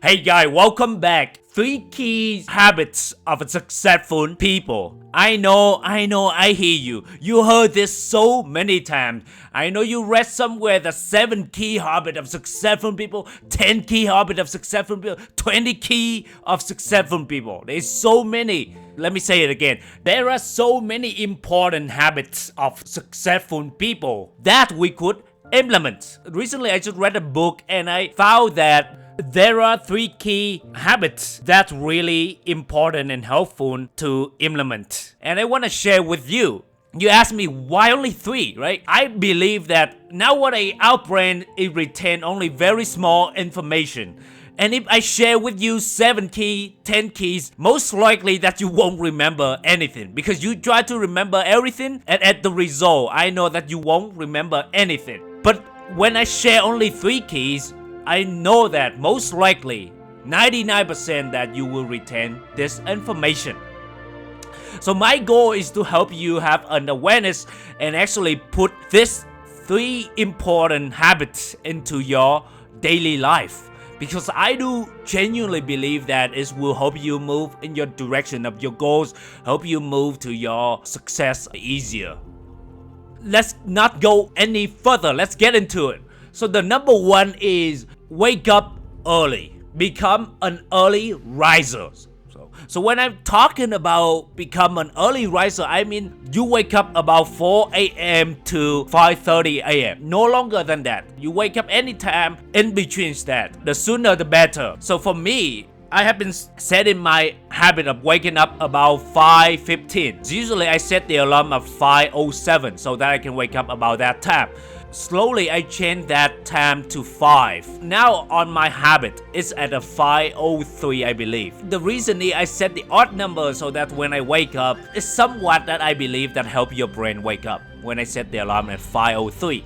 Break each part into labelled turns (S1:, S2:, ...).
S1: Hey guys, welcome back. 3 key habits of successful people. I know, I hear you. You heard this so many times. I know you read somewhere the 7 key habits of successful people, 10 key habits of successful people, 20 key of successful people. There's so many. Let me say it again. There are so many important habits of successful people that we could implement. Recently, I just read a book and I found that there are 3 key habits that really important and helpful to implement. And I want to share with you. You ask me why only 3, right? I believe that nowadays our brain it retain only very small information. And if I share with you 7 key, 10 keys, most likely that you won't remember anything. Because you try to remember everything and at the result, I know that you won't remember anything. But when I share only 3 keys, I know that most likely 99% that you will retain this information. So my goal is to help you have an awareness and actually put these 3 important habits into your daily life. Because I do genuinely believe that it will help you move in your direction of your goals, help you move to your success easier. Let's not go any further, let's get into it. So the number 1 is wake up early. Become an early riser. So when I'm talking about become an early riser, I mean you wake up about 4 a.m. to 5:30 a.m. No longer than that. You wake up anytime in between that. The sooner the better. So for me, I have been setting my habit of waking up about 5:15. Usually I set the alarm at 5:07 so that I can wake up about that time. Slowly I changed that time to 5. Now on my habit, it's at a 5:03 I believe. The reason is I set the odd number so that when I wake up, it's somewhat that I believe that help your brain wake up when I set the alarm at 5:03.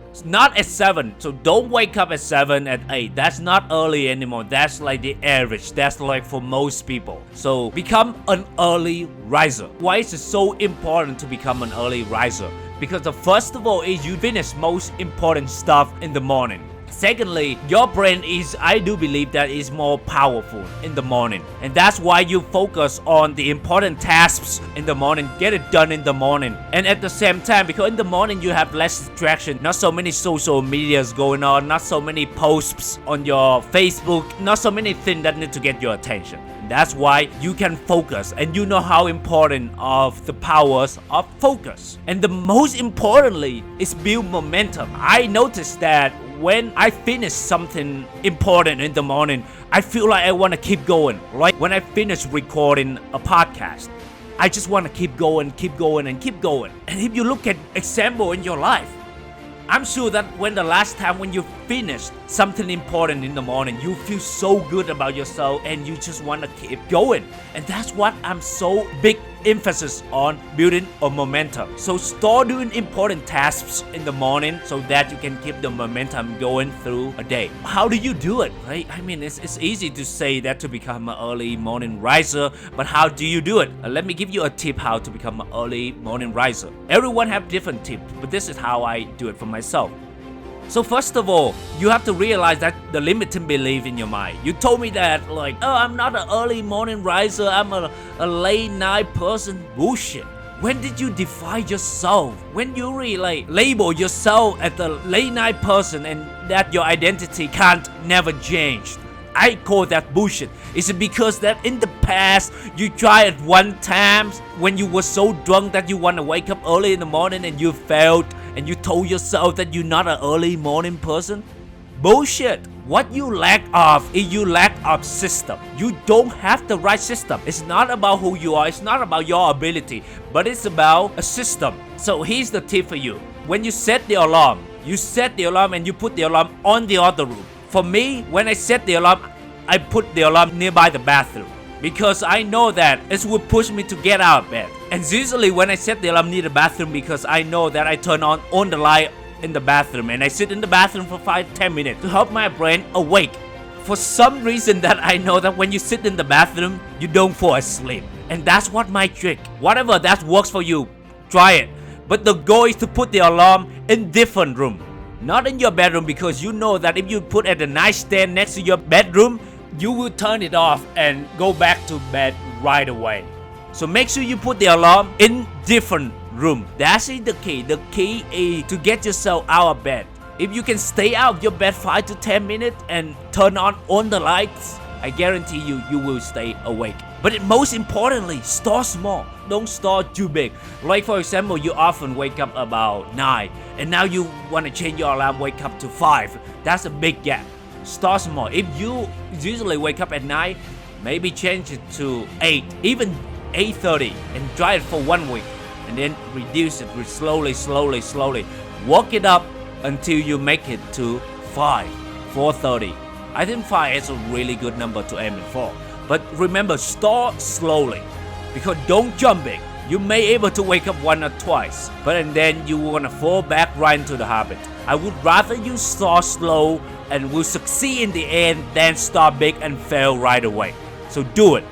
S1: It's not at 7, so don't wake up at 7 at 8. That's not early anymore. That's like the average. That's like for most people. So become an early riser. Why is it so important to become an early riser? Because the first of all is you finish most important stuff in the morning. Secondly, your brain is, I do believe that is more powerful in the morning. And that's why you focus on the important tasks in the morning, get it done in the morning. And at the same time, because in the morning you have less distraction, not so many social medias going on, not so many posts on your Facebook, not so many things that need to get your attention. That's why you can focus and you know how important of the powers of focus. And the most importantly is build momentum. I noticed that when I finish something important in the morning, I feel like I want to keep going. Like when I finish recording a podcast, I just want to keep going. And if you look at example in your life, I'm sure that when the last time when you finished something important in the morning, you feel so good about yourself and you just want to keep going. And that's what I'm so big emphasis on building a momentum. So start doing important tasks in the morning so that you can keep the momentum going through a day. How do you do it, right? I mean, it's easy to say that to become an early morning riser, but how do you do it? Let me give you a tip how to become an early morning riser. Everyone have different tips, but this is how I do it for myself. So first of all, you have to realize that the limiting belief in your mind. You told me that like, oh, I'm not an early morning riser, I'm a late night person. Bullshit. When did you define yourself? When you really label yourself as a late night person and that your identity can't never change? I call that bullshit. Is it because that in the past you tried at one time when you were so drunk that you want to wake up early in the morning and you failed and you told yourself that you're not an early morning person? Bullshit. What you lack of is you lack of system. You don't have the right system. It's not about who you are. It's not about your ability, but it's about a system. So here's the tip for you. When you set the alarm and you put the alarm on the other room. For me, when I set the alarm, I put the alarm nearby the bathroom because I know that it will push me to get out of bed. And usually when I set the alarm near the bathroom, because I know that I turn on the light in the bathroom and I sit in the bathroom for 5-10 minutes to help my brain awake. For some reason that I know that when you sit in the bathroom, you don't fall asleep. And that's what my trick. Whatever that works for you, try it. But the goal is to put the alarm in different room. Not in your bedroom, because you know that if you put at the nightstand next to your bedroom, you will turn it off and go back to bed right away. So make sure you put the alarm in different room. That's the key. The key is to get yourself out of bed. If you can stay out of your bed 5 to 10 minutes and turn on the lights, I guarantee you will stay awake. But most importantly, start small. Don't start too big. Like for example, you often wake up about 9 and now you want to change your alarm, wake up to 5. That's a big gap. Start small. If you usually wake up at 9, maybe change it to 8, even 8:30 and try it for 1 week. And then reduce it slowly. Work it up until you make it to 5, 4:30. I think 5 is a really good number to aim it for. But remember, start slowly, because don't jump big. You may able to wake up 1 or twice, but and then you wanna fall back right into the habit. I would rather you start slow and will succeed in the end than start big and fail right away. So do it.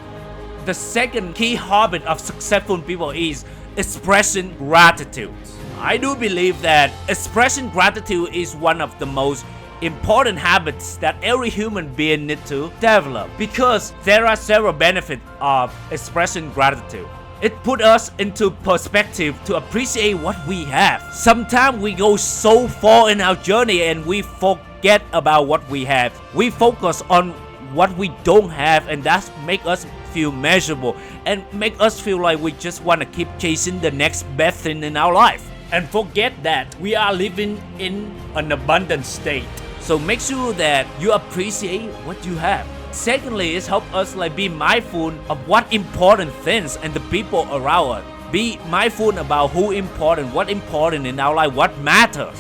S1: The second key habit of successful people is expressing gratitude. I do believe that expressing gratitude is one of the most important habits that every human being needs to develop, because there are several benefits of expressing gratitude. It puts us into perspective to appreciate what we have. Sometimes we go so far in our journey and we forget about what we have. We focus on what we don't have, and that makes us feel miserable and make us feel like we just want to keep chasing the next best thing in our life and forget that we are living in an abundant state. So make sure that you appreciate what you have. Secondly, it helps us be mindful of what important things and the people around us. Be mindful about who important, what important in our life, what matters.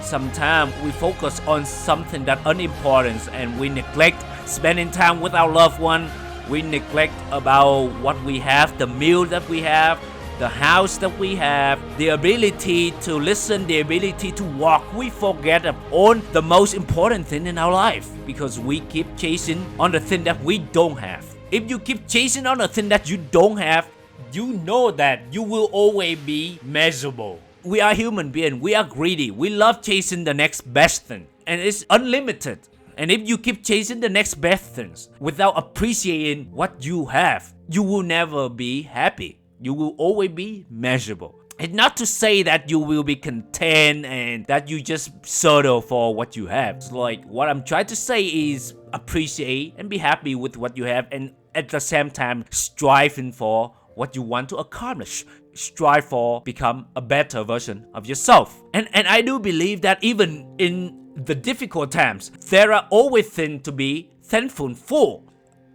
S1: Sometimes we focus on something that unimportant and we neglect spending time with our loved one. We neglect about what we have, the meal that we have, the house that we have, the ability to listen, the ability to walk. We forget on the most important thing in our life because we keep chasing on the thing that we don't have. If you keep chasing on the thing that you don't have, you know that you will always be miserable. We are human beings. We are greedy. We love chasing the next best thing, and it's unlimited. And if you keep chasing the next best things without appreciating what you have, you will never be happy. You will always be miserable. It's not to say that you will be content and that you just settle for what you have. It's like what I'm trying to say is appreciate and be happy with what you have, and at the same time striving for what you want to accomplish. Strive for become a better version of yourself. And I do believe that even in the difficult times, there are always things to be thankful for.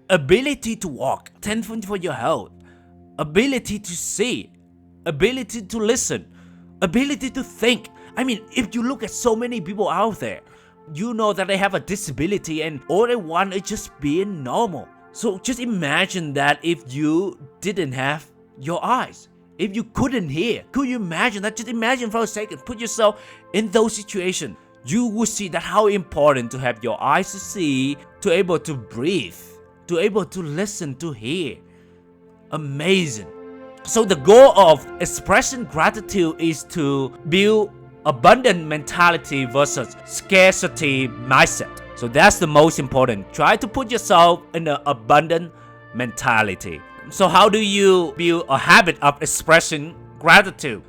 S1: Ability to walk, thankful for your health. Ability to see, ability to listen, ability to think. I mean, if you look at so many people out there, you know that they have a disability and all they want is just being normal. So just imagine that if you didn't have your eyes, if you couldn't hear, could you imagine that? Just imagine for a second, put yourself in those situations. You will see that how important to have your eyes to see, to able to breathe, to able to listen, to hear. Amazing. So the goal of expressing gratitude is to build abundant mentality versus scarcity mindset. So that's the most important. Try to put yourself in an abundant mentality. So how do you build a habit of expressing gratitude?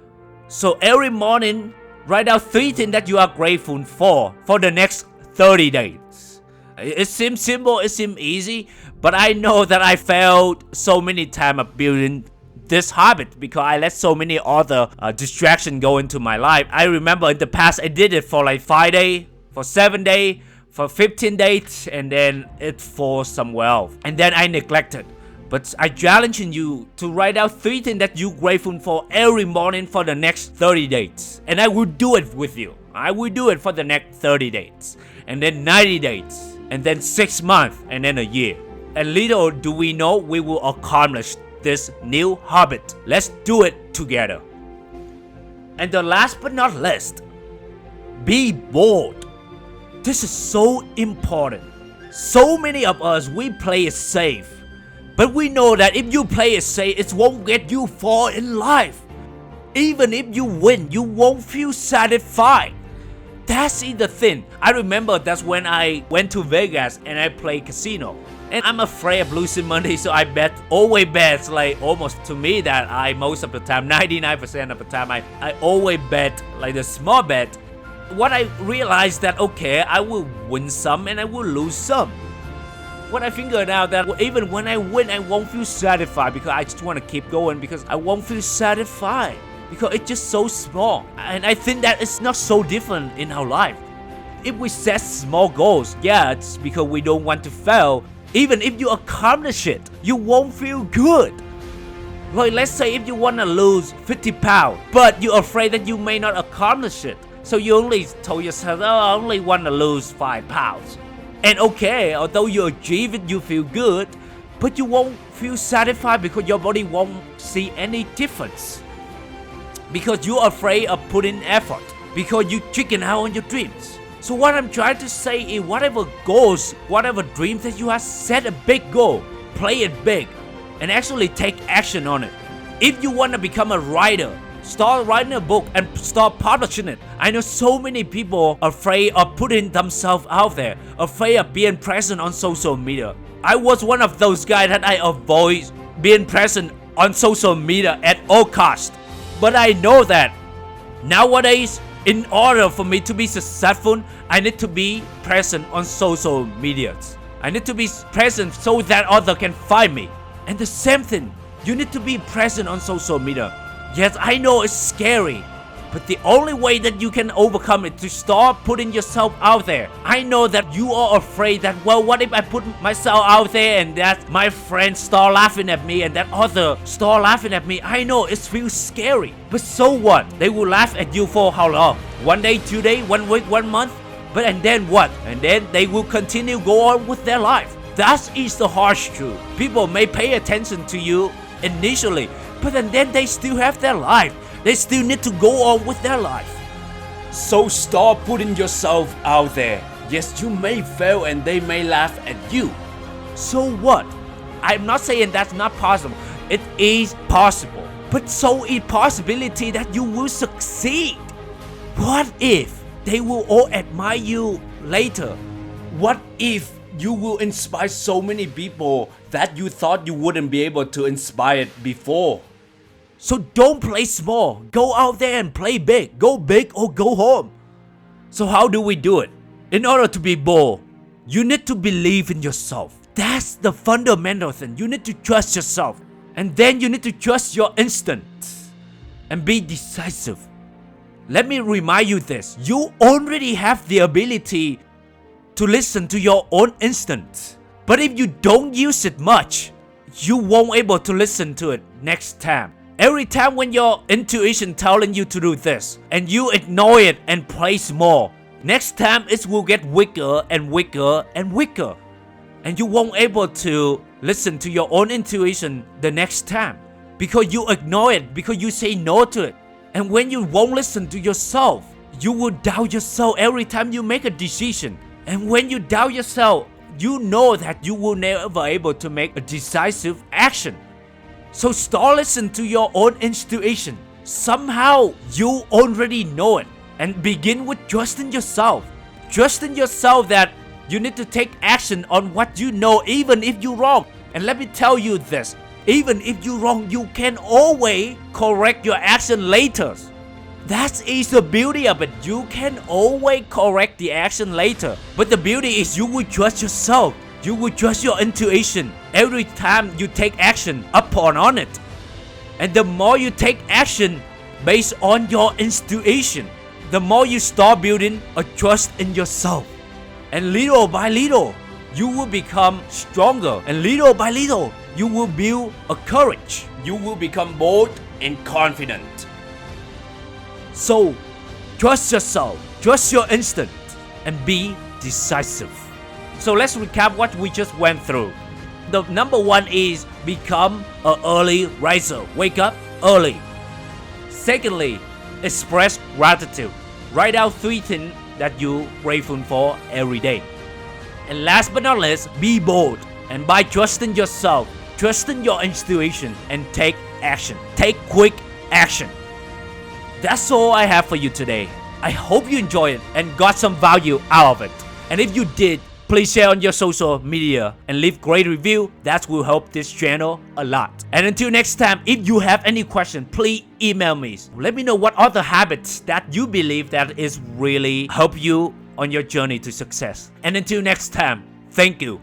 S1: So every morning, write out 3 things that you are grateful for the next 30 days. It seems simple, it seems easy, but I know that I failed so many times of building this habit because I let so many other distractions go into my life. I remember in the past I did it for 5 days, for 7 days, for 15 days, and then it falls somewhere else. And then I neglected. But I challenge you to write out 3 things that you're grateful for every morning for the next 30 days. And I will do it with you. I will do it for the next 30 days. And then 90 days. And then 6 months. And then a year. And little do we know we will accomplish this new habit. Let's do it together. And the last but not least, be bold. This is so important. So many of us, we play it safe. But we know that if you play it safe, it won't get you far in life. Even if you win, you won't feel satisfied. That's the thing. I remember that's when I went to Vegas and I played casino. And I'm afraid of losing money, so I always bet, like almost to me that I most of the time, 99% of the time, I always bet like the small bet. What I realized that okay, I will win some and I will lose some. What I figured out that even when I win, I won't feel satisfied because I just want to keep going because I won't feel satisfied because it's just so small. And I think that it's not so different in our life. If we set small goals, yeah, it's because we don't want to fail. Even if you accomplish it, you won't feel good. Like let's say if you want to lose 50 pounds, but you're afraid that you may not accomplish it. So you only told yourself, oh, I only want to lose 5 pounds. And okay, although you achieve it, you feel good, but you won't feel satisfied because your body won't see any difference. Because you're afraid of putting effort, because you chicken out on your dreams. So what I'm trying to say is whatever goals, whatever dreams that you have, set a big goal, play it big, and actually take action on it. If you want to become a writer, start writing a book and start publishing it. I know so many people afraid of putting themselves out there, afraid of being present on social media. I was one of those guys that I avoid being present on social media at all costs. But I know that nowadays, in order for me to be successful, I need to be present on social media. I need to be present so that others can find me. And the same thing, you need to be present on social media. Yes, I know it's scary, but the only way that you can overcome it to start putting yourself out there. I know that you are afraid that, well, what if I put myself out there and that my friends start laughing at me and that other start laughing at me. I know it feels scary, but so what? They will laugh at you for how long? 1 day, 2 days, 1 week, 1 month? But and then what? And then they will continue go on with their life. That is the harsh truth. People may pay attention to you initially, but then they still have their life. They still need to go on with their life. So start putting yourself out there. Yes, you may fail and they may laugh at you. So what? I'm not saying that's not possible. It is possible. But so is possibility that you will succeed. What if they will all admire you later? What if you will inspire so many people that you thought you wouldn't be able to inspire before? So don't play small. Go out there and play big. Go big or go home. So how do we do it? In order to be bold, you need to believe in yourself. That's the fundamental thing. You need to trust yourself. And then you need to trust your instinct and be decisive. Let me remind you this. You already have the ability to listen to your own instinct. But if you don't use it much, you won't be able to listen to it next time. Every time when your intuition telling you to do this and you ignore it and play small, next time it will get weaker and weaker and weaker. And you won't be able to listen to your own intuition the next time because you ignore it, because you say no to it. And when you won't listen to yourself, you will doubt yourself every time you make a decision. And when you doubt yourself, you know that you will never be able to make a decisive action. So start listening to your own intuition. Somehow you already know it. And begin with trusting yourself. Trusting yourself that you need to take action on what you know even if you're wrong. And let me tell you this. Even if you're wrong, you can always correct your action later. That is the beauty of it. You can always correct the action later. But the beauty is you will trust yourself. You will trust your intuition every time you take action upon on it. And the more you take action based on your intuition, the more you start building a trust in yourself. And little by little, you will become stronger. And little by little, you will build a courage. You will become bold and confident. So, trust yourself, trust your instinct, and be decisive. So let's recap what we just went through. The number 1 is become an early riser. Wake up early. Secondly, express gratitude. Write out 3 things that you're grateful for every day. And last but not least, be bold. And by trusting yourself, trusting your intuition, and take action. Take quick action. That's all I have for you today. I hope you enjoyed it and got some value out of it. And if you did, please share on your social media and leave great review. That will help this channel a lot. And until next time, if you have any question, please email me. Let me know what other habits that you believe that is really help you on your journey to success. And until next time, thank you.